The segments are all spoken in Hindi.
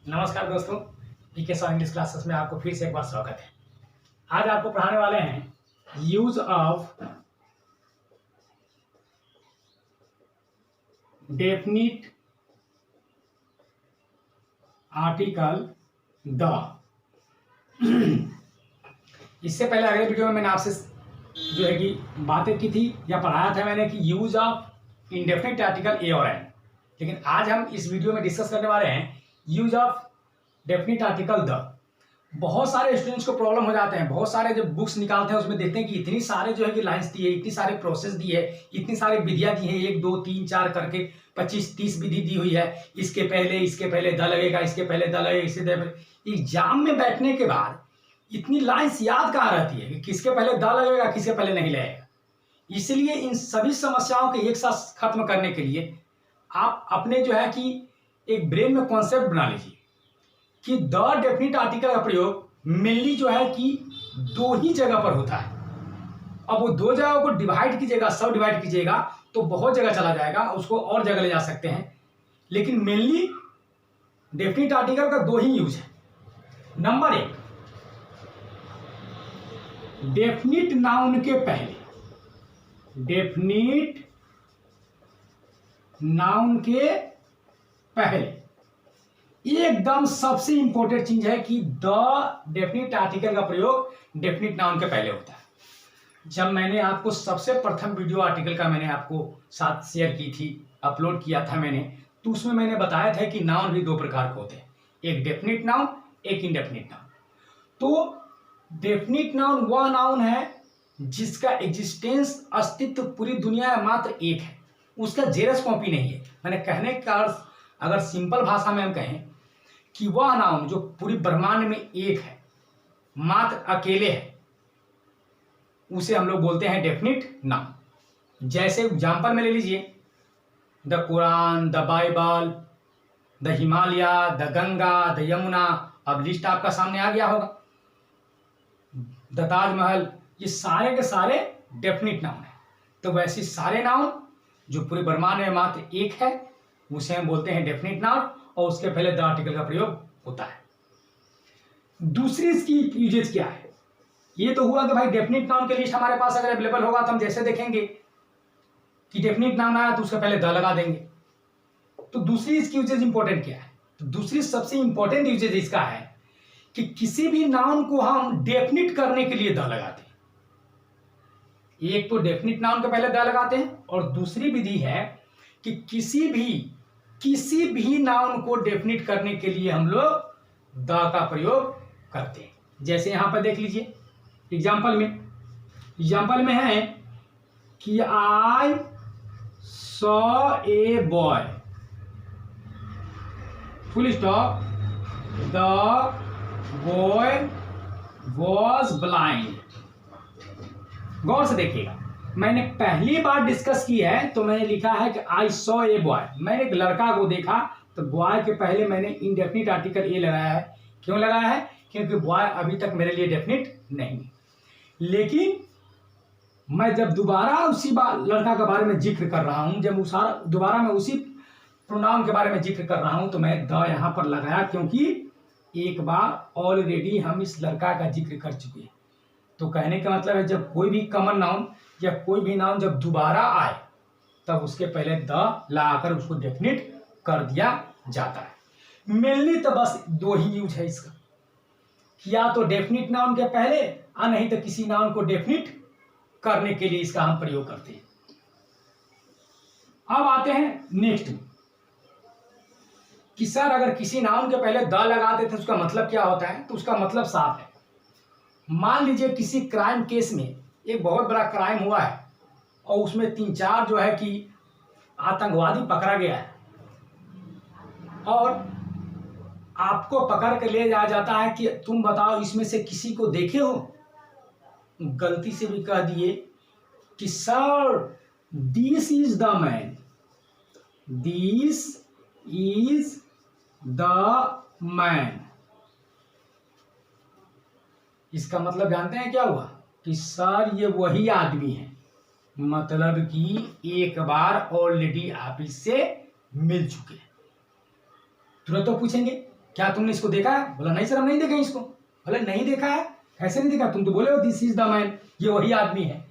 नमस्कार दोस्तों, पीके सॉ इंग्लिश क्लासेस में आपको फिर से एक बार स्वागत है। आज आपको पढ़ाने वाले हैं use of definite article the. इससे पहले अगले वीडियो में मैंने आपसे जो है कि बातें की थी या पढ़ाया था मैंने कि use of indefinite article a और एन, लेकिन आज हम इस वीडियो में डिस्कस करने वाले हैं use of definite article the. बहुत सारे स्टूडेंट्स को प्रॉब्लम हो जाते हैं, बहुत सारे जब बुक्स निकालते हैं उसमें देखते हैं कि इतनी सारे जो है कि लाइंस दी है, इतनी सारे प्रोसेस दी है, इतनी सारी विधियां दी है, 1 2 3 4 करके 25-30 विधि दी हुई है। इसके पहले द लगेगा, इसके पहले द लगेगा, इससे पहले। एग्जाम में बैठने के बाद इतनी लाइंस याद कहाँ रहती है कि किसके पहले द लगेगा, किसके पहले नहीं लगेगा। इसलिए इन सभी समस्याओं को एक साथ खत्म करने के लिए आप अपने जो है कि एक ब्रेन में कॉन्सेप्ट बना लीजिए कि द डेफिनिट आर्टिकल का प्रयोग मेनली जो है कि 2 ही जगह पर होता है। अब वो 2 जगह को डिवाइड कीजिएगा, सब डिवाइड कीजिएगा तो बहुत जगह चला जाएगा, उसको और जगह ले जा सकते हैं, लेकिन मेनली डेफिनिट आर्टिकल का 2 ही यूज है। नंबर 1, डेफिनिट नाउन के पहले, डेफिनिट नाउन के पहले एकदम सबसे इंपॉर्टेंट चीज है कि द डेफिनिट आर्टिकल का प्रयोग डेफिनिट नाउन के पहले होता है। जब मैंने आपको सबसे प्रथम वीडियो आर्टिकल का मैंने आपको साथ शेयर की थी, अपलोड किया था मैंने, तो उसमें मैंने बताया था कि नाउन भी 2 प्रकार के होते हैं, एक डेफिनिट नाउन, एक इनडेफिनिट नाउन। तो डेफिनिट नाउन वह नाउन है जिसका एग्जिस्टेंस, अस्तित्व पूरी दुनिया में मात्र एक है, उसका जेरस कॉपी नहीं है। मैंने कहने का अर्थ अगर सिंपल भाषा में हम कहें कि वह नाउन जो पूरी ब्रह्मांड में एक है, मात्र अकेले है, उसे हम लोग बोलते हैं डेफिनिट नाउन। जैसे एग्जांपल में ले लीजिए the Quran, the Bible, the Himalaya, the Ganga, the Yamuna. अब लिस्ट आपका सामने आ गया होगा। द ताजमहल, ये सारे के सारे डेफिनिट नाउन है। तो वैसे सारे नाउन जो पूरे ब्रह्मांड में मात्र एक है उसे हम बोलते हैं डेफिनिट नाउन, और उसके पहले द आर्टिकल का प्रयोग होता है। दूसरी इसकी यूजेज क्या है? ये तो हुआ कि भाई डेफिनिट नाउन के लिस्ट हमारे पास अगर अवेलेबल होगा तो हम जैसे देखेंगे कि डेफिनिट नाउन आया तो उसके पहले द लगा देंगे। तो दूसरी इसकी यूजेज इंपॉर्टेंट क्या है? तो दूसरी सबसे इंपॉर्टेंट यूजेज इसका है कि किसी भी नाउन को हम डेफिनिट करने के लिए द लगाते हैं। एक तो डेफिनिट नाउन के पहले द लगाते हैं, और दूसरी विधि है कि किसी भी नाउन को डेफिनिट करने के लिए हम लोग द का प्रयोग करते हैं। जैसे यहां पर देख लीजिए एग्जाम्पल में है कि I saw a boy, full stop, the boy was blind. गौर से देखिएगा, मैंने पहली बार डिस्कस की है तो मैंने लिखा है कि आई सॉ ए बॉय, मैंने एक लड़का को देखा, तो बॉय के पहले मैंने इनडेफिनिट आर्टिकल ए लगाया है। क्यों लगाया है? क्योंकि बॉय अभी तक मेरे लिए डेफिनिट नहीं है। लेकिन मैं जब दोबारा उसी लड़का के बारे में जिक्र कर रहा हूं, जब दोबारा मैं उसी प्रोनाउन के बारे में जिक्र कर रहा हूं, तो मैं द यहां पर लगाया, क्योंकि एक बार ऑलरेडी हम इस लड़का का जिक्र कर चुके हैं। तो कहने का मतलब है जब कोई भी कॉमन नाउन या कोई भी नाउन जब दोबारा आए तब उसके पहले द लगाकर उसको डेफिनिट कर दिया जाता है। मेनली तो बस 2 ही यूज है इसका, या तो डेफिनिट नाउन के पहले, या नहीं तो किसी नाउन को डेफिनिट करने के लिए इसका हम प्रयोग करते हैं। अब आते हैं नेक्स्ट में कि सर अगर किसी नाउन के पहले द लगाते थे उसका मतलब क्या होता है? तो उसका मतलब साफ है। मान लीजिए किसी क्राइम केस में एक बहुत बड़ा क्राइम हुआ है और उसमें 3-4 जो है कि आतंकवादी पकड़ा गया है, और आपको पकड़ कर ले जाया जाता है कि तुम बताओ इसमें से किसी को देखे हो। गलती से भी कह दिए कि sir this is the man, this is the man. इसका मतलब जानते हैं क्या हुआ? कि सर ये वही आदमी है, मतलब कि एक बार ऑलरेडी आप इससे मिल चुके हैं। तुरंत तो पूछेंगे क्या तुमने इसको देखा है? बोला नहीं सर हम नहीं देखे इसको। बोले नहीं देखा है? कैसे नहीं देखा? तुम तो बोले हो दिस इज द मैन, ये वही आदमी है।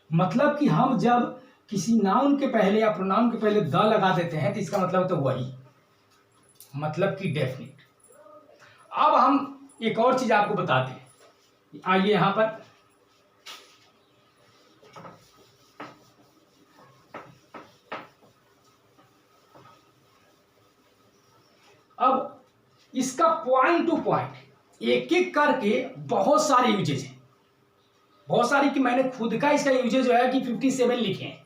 मतलब कि हम जब किसी नाउन के पहले या प्रोनाउन के पहले द लगा देते हैं तो इसका मतलब तो वही, मतलब कि डेफिनेट। अब हम एक और चीज आपको बताते हैं, आइए यहां पर अब इसका पॉइंट टू पॉइंट एक एक करके बहुत सारे यूजेज हैं, बहुत सारी, कि मैंने खुद का इसका यूजेज जो है कि 57 लिखे हैं,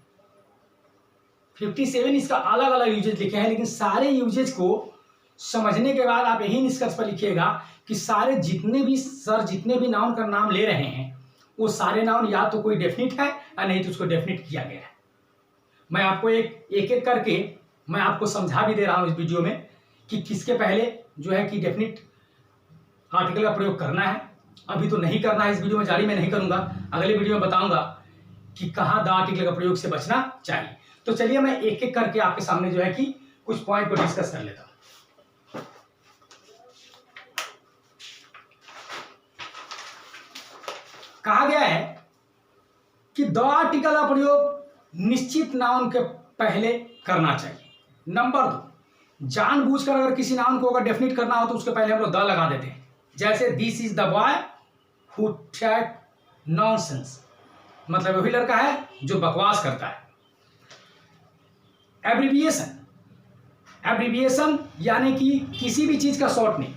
57 इसका अलग अलग यूजेज लिखे हैं। लेकिन सारे यूजेज को समझने के बाद आप यही निष्कर्ष पर लिखिएगा कि सारे जितने भी नाउन का नाम ले रहे हैं वो सारे नाउन या तो कोई डेफिनिट है या नहीं तो उसको डेफिनिट किया गया है। मैं आपको एक एक करके मैं आपको समझा भी दे रहा हूं इस वीडियो में कि किसके पहले जो है कि डेफिनिट आर्टिकल का प्रयोग करना है। अभी तो नहीं करना है, इस वीडियो में जारी मैं नहीं करूंगा, अगले वीडियो में बताऊंगा कि कहाँ द आर्टिकल का प्रयोग से बचना चाहिए। तो चलिए मैं एक एक करके आपके सामने जो है कि कुछ पॉइंट को डिस्कस कर लेता हूं। कहा गया है कि द आर्टिकल का प्रयोग निश्चित नाउन के पहले करना चाहिए। नंबर 2, जानबूझकर अगर किसी नाउन को अगर डेफिनिट करना हो तो उसके पहले हम लोग द लगा देते हैं। जैसे this is the boy who talk nonsense, मतलब वही लड़का है जो बकवास करता है। एब्रिविएशन, एब्रिविएशन यानी कि किसी भी चीज का शॉर्ट नेम,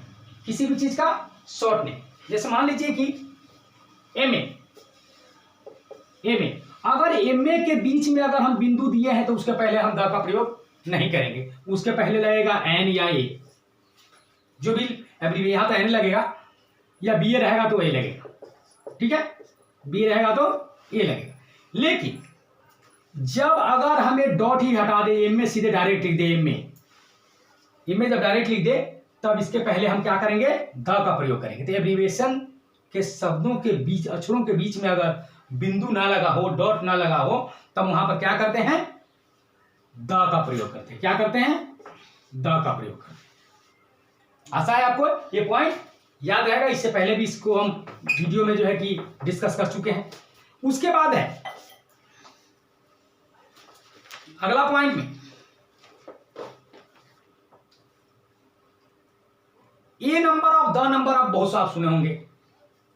किसी भी चीज का शॉर्ट नेम। जैसे मान लीजिए कि एमए, एमए, अगर एमए के बीच में अगर हम बिंदु दिए हैं तो उसके पहले हम द का प्रयोग नहीं करेंगे, उसके पहले लगेगा एन या ए, जो भी एब्रिविएशन, यहां तो एन लगेगा, या बी ए रहेगा तो ए लगेगा, ठीक है, बी रहेगा तो ए लगेगा। लेकिन जब अगर हमें डॉट ही हटा दे, एम में सीधे डायरेक्ट लिख दे, एम में जब डायरेक्ट लिख दे तब इसके पहले हम क्या करेंगे? द का प्रयोग करेंगे। तो एब्रिविएशन के शब्दों के बीच, अक्षरों के बीच में अगर बिंदु ना लगा हो, डॉट ना लगा हो, तब वहां पर क्या करते हैं? द का प्रयोग करते हैं। क्या करते हैं? द का प्रयोग करते हैं। आशा है आपको ये पॉइंट याद रहेगा, इससे पहले भी इसको हम वीडियो में जो है कि डिस्कस कर चुके हैं। उसके बाद है अगला पॉइंट में a number of, the number of, बहुत से आप सुने होंगे,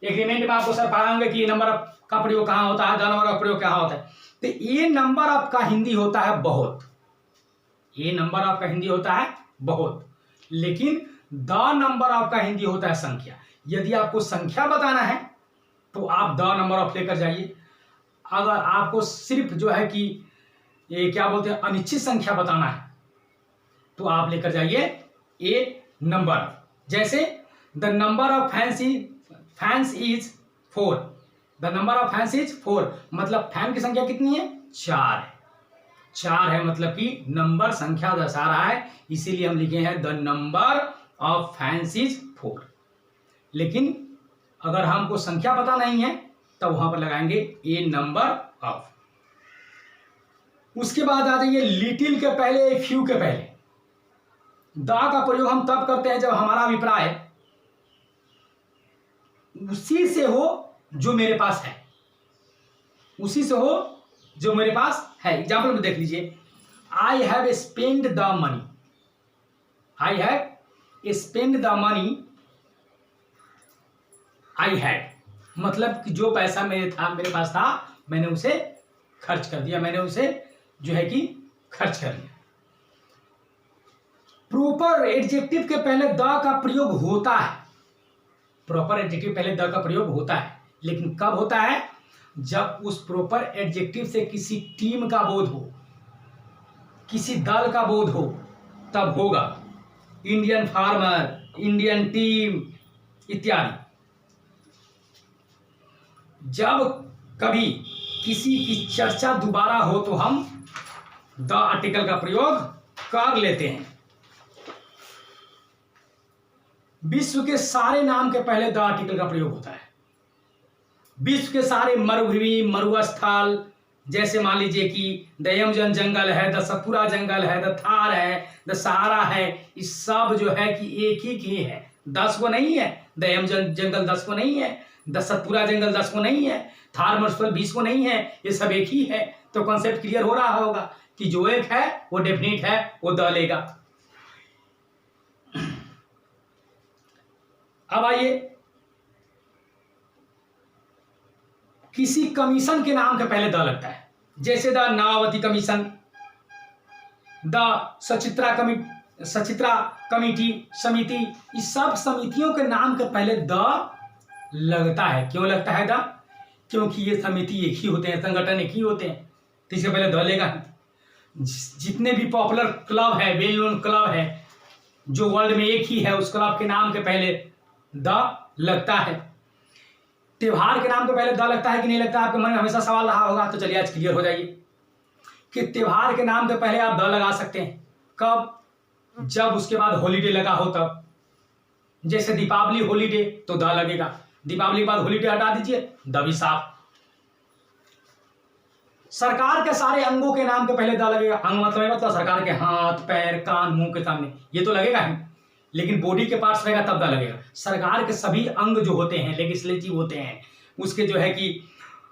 एग्रीमेंट में आपको सर पढ़ा होंगे कि ए नंबर ऑफ का प्रयोग कहां होता है, द नंबर का प्रयोग कहां होता है। तो ए नंबर ऑफ का हिंदी होता है बहुत, ए नंबर ऑफ का हिंदी होता है बहुत, लेकिन द नंबर ऑफ का हिंदी होता है संख्या। यदि आपको संख्या बताना है तो आप द नंबर ऑफ लेकर जाइए। अगर आपको सिर्फ जो है कि ये क्या बोलते हैं अनिश्चित संख्या बताना है तो आप लेकर जाइए ए नंबर। जैसे the number of fans is 4, the number of fans is 4, मतलब फैन की संख्या कितनी है? 4 है, 4 है, मतलब कि नंबर संख्या दर्शा रहा है, इसीलिए हम लिखे हैं the number of fans is 4। लेकिन अगर हमको संख्या पता नहीं है तब वहां पर लगाएंगे ए नंबर ऑफ। उसके बाद आ जाइए लिटिल के पहले, फ्यू के पहले। द का प्रयोग हम तब करते हैं जब हमारा अभिप्राय उसी से हो जो मेरे पास है, उसी से हो जो मेरे पास है। एग्जाम्पल में देख लीजिए, I have spend the money, I have spend the money I had, मतलब कि जो पैसा मेरे पास था मैंने उसे खर्च कर दिया, मैंने उसे जो है कि खर्च कर लिया। प्रॉपर एडजेक्टिव के पहले द का प्रयोग होता है, प्रॉपर एडजेक्टिव पहले द का प्रयोग होता है, लेकिन कब होता है? जब उस प्रॉपर एडजेक्टिव से किसी टीम का बोध हो, किसी दल का बोध हो, तब होगा। इंडियन फार्मर, इंडियन टीम इत्यादि। जब कभी किसी की चर्चा दोबारा हो तो हम द आर्टिकल का प्रयोग कर लेते हैं। विश्व के सारे नाम के पहले द आर्टिकल का प्रयोग होता है। विश्व के सारे मरुभूमि, मरुस्थल, जैसे मान लीजिए कि द अमेज़न जंगल है, द सतपुरा जंगल है, द थार है, द सहारा है, ये सब जो है कि एक ही की है, 10 को नहीं है। द अमेज़न जंगल 10 को नहीं है, द सतपुरा जंगल 10 को नहीं है, थार मार्शल 20 को नहीं है, ये सब एक ही है। तो कॉन्सेप्ट क्लियर हो रहा होगा कि जो एक है वो डेफिनिट है, वो द लेगा। अब आइए, किसी कमीशन के नाम के पहले द लगता है, जैसे the Nanavati commission, the Sachitra committee समिति, इस सब समितियों के नाम के पहले द लगता है। क्यों लगता है द? क्योंकि ये समिति एक ही होते हैं, संगठन एक ही होते हैं, तो इसके पहले द लेगा। जितने भी पॉपुलर क्लब है, वेल नोन क्लब है, जो वर्ल्ड में एक ही है, उस क्लब के नाम के पहले द लगता है। त्योहार के नाम के पहले द लगता है कि नहीं लगता? आपके मन में हमेशा सवाल रहा होगा, तो चलिए आज क्लियर हो जाइए कि त्योहार के नाम के पहले आप द लगा सकते हैं। कब? जब उसके बाद हॉलीडे लगा हो तब। जैसे दीपावली हॉलीडे, तो द लगेगा। दीपावली के बाद हॉलीडे हटा दीजिए, द भी साफ। सरकार के सारे अंगों के नाम के पहले द लगेगा। अंग मतलब सरकार के हाथ, पैर, कान, मुंह के सामने, ये तो लगेगा ही, लेकिन बॉडी के पार्ट्स रहेगा तब द लगेगा। सरकार के सभी अंग जो होते हैं, लेजिस्लेटिव होते हैं, उसके जो है कि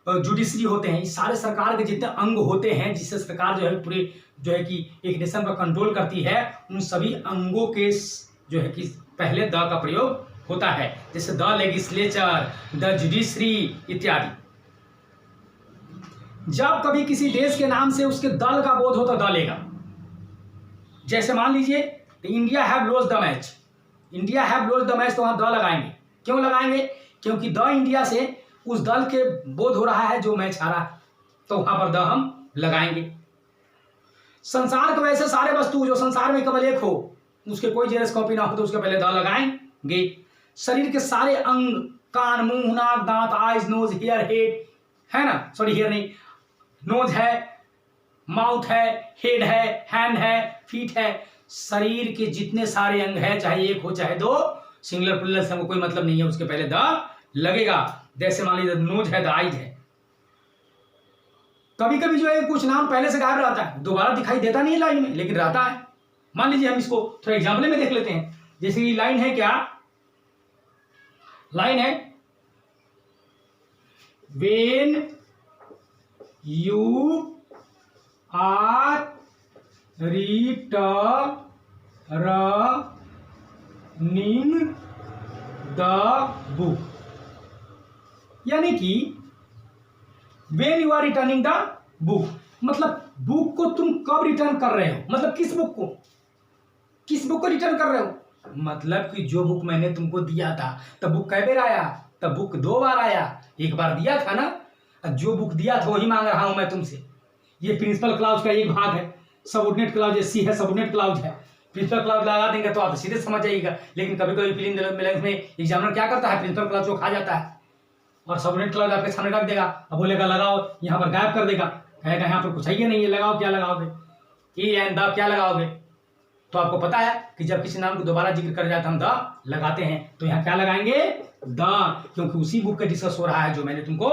जुडिशरी होते हैं, सारे सरकार के जितने अंग होते हैं, जिससे सरकार जो है पूरे जो है कि एक नेशन पर कंट्रोल करती है, उन सभी अंगों के जो है कि पहले द का प्रयोग होता है। जैसे द लेजिस्लेचर, द जुडिशरी इत्यादि। जब कभी किसी देश के नाम से उसके दल का बोध हो तो द लेगा। जैसे मान लीजिए India have lost the match, India have lost the match, तो वहां द लगाएंगे। क्यों लगाएंगे? क्योंकि द इंडिया से उस दल के बोध हो रहा है जो मैच हारा है, तो वहां पर द हम लगाएंगे। संसार के वैसे सारे वस्तु जो संसार में केवल एक हो, उसके कोई जेरस कॉपी ना हो, तो उसके पहले द लगाएंगे। शरीर के सारे अंग, कान, मुंह, नाक, दांत, आइज, नोज, हेयर, हेड है ना, सॉरी हेयर नहीं, नोज है, माउथ है, हेड है, हैंड है, फीट है, शरीर के जितने सारे अंग है, चाहे एक हो चाहे दो, सिंगुलर प्लुरल से हमको कोई मतलब नहीं है, उसके पहले द लगेगा। जैसे मान लीजिए नोज है, द आइज है। कभी कभी जो है कुछ नाम पहले से गायब रहता है, दोबारा दिखाई देता नहीं है लाइन में, लेकिन रहता है। मान लीजिए हम इसको थोड़ा एग्जाम्पल में देख लेते हैं। जैसे ये लाइन है, क्या लाइन है? When you are returning the book, यानी कि when you are returning the book, मतलब बुक को तुम कब रिटर्न कर रहे हो, मतलब किस बुक को, किस बुक को रिटर्न कर रहे हो, मतलब कि जो बुक मैंने तुमको दिया था, तब बुक कै बार आया? तब बुक 2 बार आया, एक बार दिया था ना, जो बुक दिया था वही मांग रहा हूं मैं तुमसे। ये प्रिंसिपल क्लाउज का एक भाग है, सबऑर्डिनेट क्लाउज सी है, सबऑर्डिनेट क्लाउज है। प्रिंसिपल क्लाउज लगा देंगे तो आप सीधे समझ जाइएगा, लेकिन कभी कभी फिलिंग में एग्जामिनर क्या करता है, प्रिंसिपल क्लाउज को खा जाता है और सबऑर्डिनेट क्लाउज आपके सामने रख देगा, अब बोलेगा लगाओ, यहाँ पर गायब कर देगा, कहेगा यहाँ पर कुछ है नहीं है, लगाओ, क्या लगाओगे, ए एंड द क्या लगाओगे? तो आपको पता है कि जब किसी नाम को दोबारा जिक्र कर जाता हम द लगाते हैं, तो यहाँ क्या लगाएंगे? द, क्योंकि उसी बुक का डिस्कस हो रहा है जो मैंने तुमको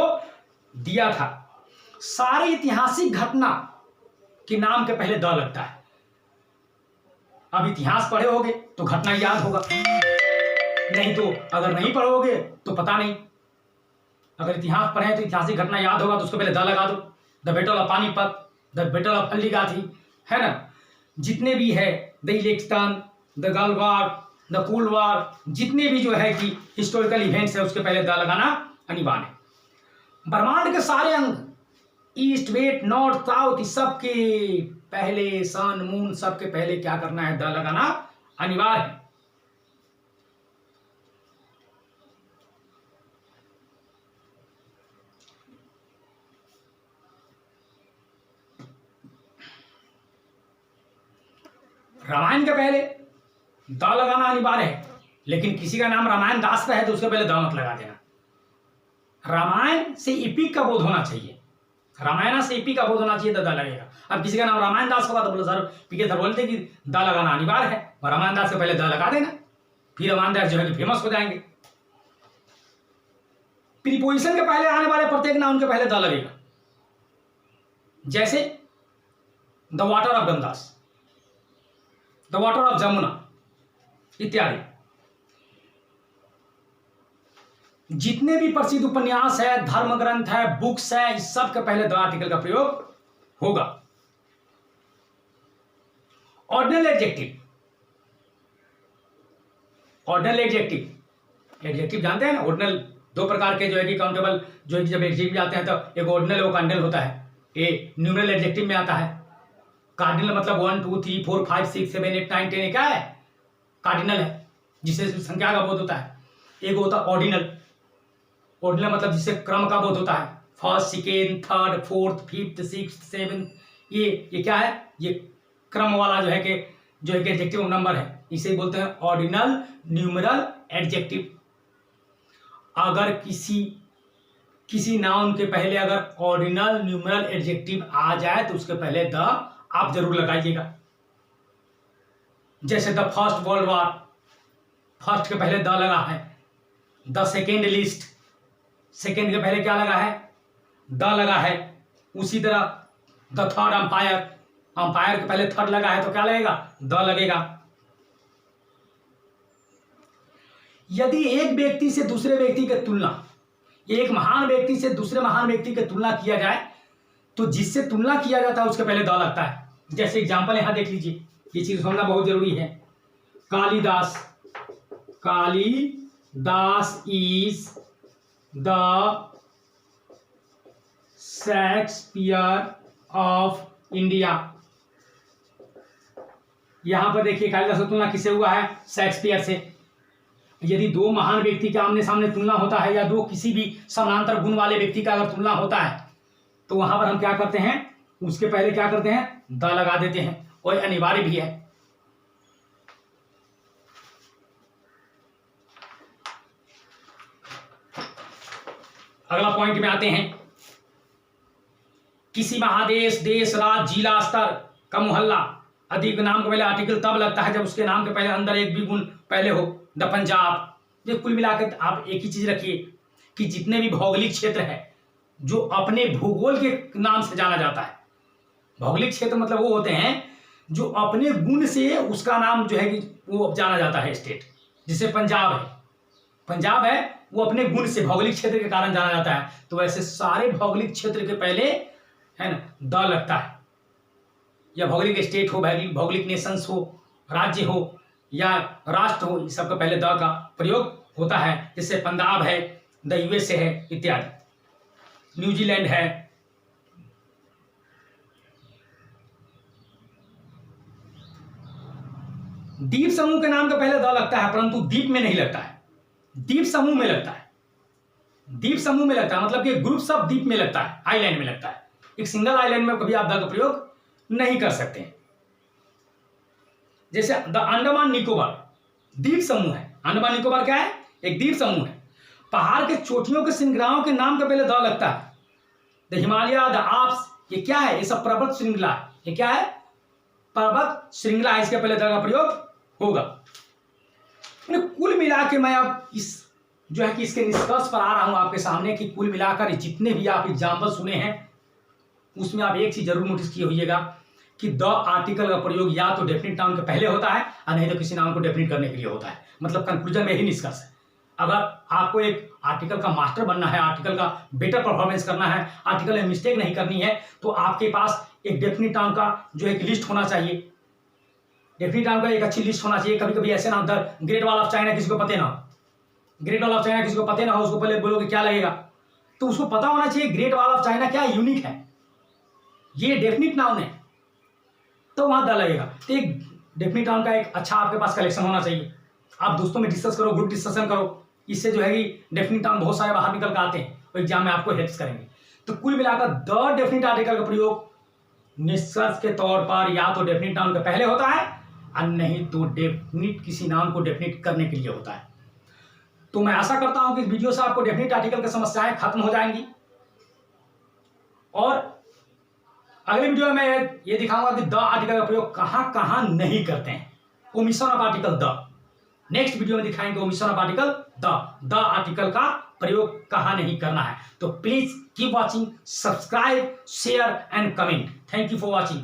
दिया था। सारी ऐतिहासिक घटना के नाम के पहले द लगता है। अब इतिहास पढ़े होगे तो घटना याद होगा, नहीं तो अगर नहीं पढ़ोगे तो पता नहीं। अगर इतिहास पढ़े तो ऐतिहासिक घटना याद होगा तो उसके पहले द लगा दो। The battle of Panipat, the battle of Haldighati, है ना, जितने भी है, the election, the gulf war, the cold war, जितने भी जो है कि हिस्टोरिकल इवेंट्स है उसके पहले द लगाना अनिवार्य है। ब्रह्मांड के सारे अंग, ईस्ट वेस्ट नॉर्थ साउथ, इस सब के पहले सन मून सबके पहले क्या करना है? द लगाना अनिवार्य है। रामायण के पहले द लगाना अनिवार्य है, लेकिन किसी का नाम रामायण दास का है तो उसके पहले द मत लगा देना। रामायण से एपिक का बोध होना चाहिए, रामायण से एपिक का बोध होना चाहिए, द लगेगा। अब किसी का नाम रामायण दास होगा तो बोले सर पीके सर बोलते कि द लगाना अनिवार्य है, और रामायण दास से पहले द लगा देना, फिर रामायण दास जो है कि फेमस हो जाएंगे। प्रीपोजिशन के पहले आने वाले प्रत्येक नाउन के पहले द लगेगा। जैसे the water of Gangas, the water of Jamuna इत्यादि। जितने भी प्रसिद्ध उपन्यास है, धर्म ग्रंथ है, बुक्स है, इस सब के पहले द आर्टिकल का प्रयोग होगा। Ordinal adjective, ordinal adjective, adjective जानते हैं ना, ऑर्डिनल दो प्रकार के जो है कि काउंटेबल जो है कि जब एडजेक्टिव आते हैं तो एक ऑर्डिनल और कार्डिनल होता है। ये न्यूमरल एडजेक्टिव में आता है। कार्डिनल मतलब 1 2 3 4 5 6 7 8 9 10 क्या है, कार्डिनल है, जिससे संख्या का बोध होता है। एक होता है ऑर्डिनल, ऑर्डिनल मतलब जिससे क्रम का बोध होता है, first second third fourth fifth sixth seventh, ये क्या है, ये क्रम वाला जो है कि एडजेक्टिव नंबर है, इसे बोलते हैं ऑर्डिनल न्यूमरल एडजेक्टिव। अगर किसी नाउन के पहले अगर ऑर्डिनल न्यूमरल एडजेक्टिव आ जाए तो उसके पहले द आप जरूर लगाइएगा। जैसे the first world war, first के पहले द लगा है। द सेकेंड लिस्ट, सेकेंड के पहले क्या लगा है, द लगा है। उसी तरह द थर्ड अंपायर, अंपायर के पहले थर्ड लगा है तो क्या लगेगा, द लगेगा। यदि एक व्यक्ति से दूसरे व्यक्ति की तुलना, एक महान व्यक्ति से दूसरे महान व्यक्ति की तुलना किया जाए तो जिससे तुलना किया जाता है उसके पहले द लगता है। जैसे एग्जांपल यहां देख लीजिए, ये चीज समझना बहुत जरूरी है। Kalidas, Kalidas is the Shakespeare of India. यहां पर देखिए कालिदास की तुलना किससे हुआ है, शेक्सपियर से। यदि दो महान व्यक्ति के आमने सामने तुलना होता है या दो किसी भी समानांतर गुण वाले व्यक्ति का अगर तुलना होता है तो वहां पर हम क्या करते हैं, उसके पहले क्या करते हैं, द लगा देते हैं, और अनिवार्य भी है। अगला पॉइंट में आते हैं, किसी महादेश, देश, राज्य, जिला, स्तर का मोहल्ला अधिक नाम के पहले आर्टिकल तब लगता है जब उसके नाम के पहले अंदर एक भी गुण पहले हो। द पंजाब। ये कुल मिलाकर आप एक ही चीज रखिए कि जितने भी भौगोलिक क्षेत्र है जो अपने भूगोल के नाम से जाना जाता है, भौगोलिक क्षेत्र मतलब वो होते हैं जो अपने गुण से उसका नाम जो है कि वो जाना जाता है स्टेट। जैसे पंजाब है, पंजाब है वो अपने गुण से भौगोलिक क्षेत्र के कारण जाना जाता है, तो वैसे सारे भौगोलिक क्षेत्र के पहले है ना द लगता है। या भौगोलिक स्टेट हो, भौगोलिक नेशंस हो, राज्य हो या राष्ट्र हो, इस सबका पहले द का प्रयोग होता है। जैसे पंजाब है, द यूएसए है इत्यादि, न्यूजीलैंड है। द्वीप समूह के नाम का पहले द लगता है, परंतु द्वीप में नहीं लगता है, द्वीप समूह में लगता है। द्वीप समूह में लगता है मतलब कि ग्रुप्स ऑफ द्वीप में लगता है, आइलैंड में लगता है। एक सिंगल आइलैंड में कभी आप द का प्रयोग नहीं कर सकते। जैसे द अंडमान निकोबार द्वीप समूह है। अंडमान निकोबार क्या है, एक द्वीप समूह है। पहाड़ के चोटियों के श्रृंखलाओं के नाम के पहले द लगता है। द हिमालय, द आल्प्स, ये क्या है, ये सब पर्वत श्रृंखला है। ये क्या है, पर्वत श्रृंखला है, इसके पहले द का प्रयोग होगा। कुल मिला के मैं अब इस जो है कि इसके निष्कर्ष पर आ रहा हूं आपके सामने कि कुल मिलाकर जितने भी आप एग्जाम्पल सुने हैं उसमें आप एक चीज जरूर नोटिस किए होइएगा कि द आर्टिकल का प्रयोग या तो डेफिनिट नाउन के पहले होता है और नहीं तो किसी नाउन को डेफिनिट करने के लिए होता है। मतलब कंक्लूजन में ही निष्कर्ष है। अगर आपको एक आर्टिकल का मास्टर बनना है, आर्टिकल का बेटर परफॉर्मेंस करना है, आर्टिकल में मिस्टेक नहीं करनी है, तो आपके पास एक डेफिनिट नाउन का जो है लिस्ट होना चाहिए। डेफिनिट नाउन का एक अच्छी लिस्ट होना चाहिए। कभी कभी ऐसे ना होता है ग्रेट वॉल ऑफ चाइना किसी को पता ना हो, ग्रेट वॉल ऑफ चाइना किसी को पता ना हो, उसको पहले बोलोगे क्या लगेगा, तो उसको पता होना चाहिए ग्रेट वॉल ऑफ चाइना क्या यूनिक है, ये डेफिनिट नाउन है, तो वहां द लगेगा। तो एक डेफिनिट नाउन का एक अच्छा आपके पास कलेक्शन होना चाहिए। आप दोस्तों में डिस्कस करो, ग्रुप डिस्कशन करो, इससे जो है कि डेफिनिट नाउन बहुत सारे बाहर निकल कर आते हैं और एग्जाम में आपको हेल्प करेंगे। तो कुल मिलाकर द डेफिनिट आर्टिकल का प्रयोग निष्कर्ष के तौर पर या तो डेफिनिट नाउन के पहले होता है और नहीं तो डेफिनिट किसी नाउन को डेफिनिट करने के लिए होता है। तो मैं आशा करता हूं कि इस वीडियो से आपको डेफिनिट आर्टिकल की समस्याएं खत्म हो जाएंगी और अगले वीडियो में मैं ये दिखाऊंगा कि द आर्टिकल का प्रयोग कहां कहां नहीं करते हैं। Omission of article the, next video में दिखाएंगे omission of article the article का प्रयोग कहाँ नहीं करना है। तो please keep watching, subscribe, share and comment. Thank you for watching.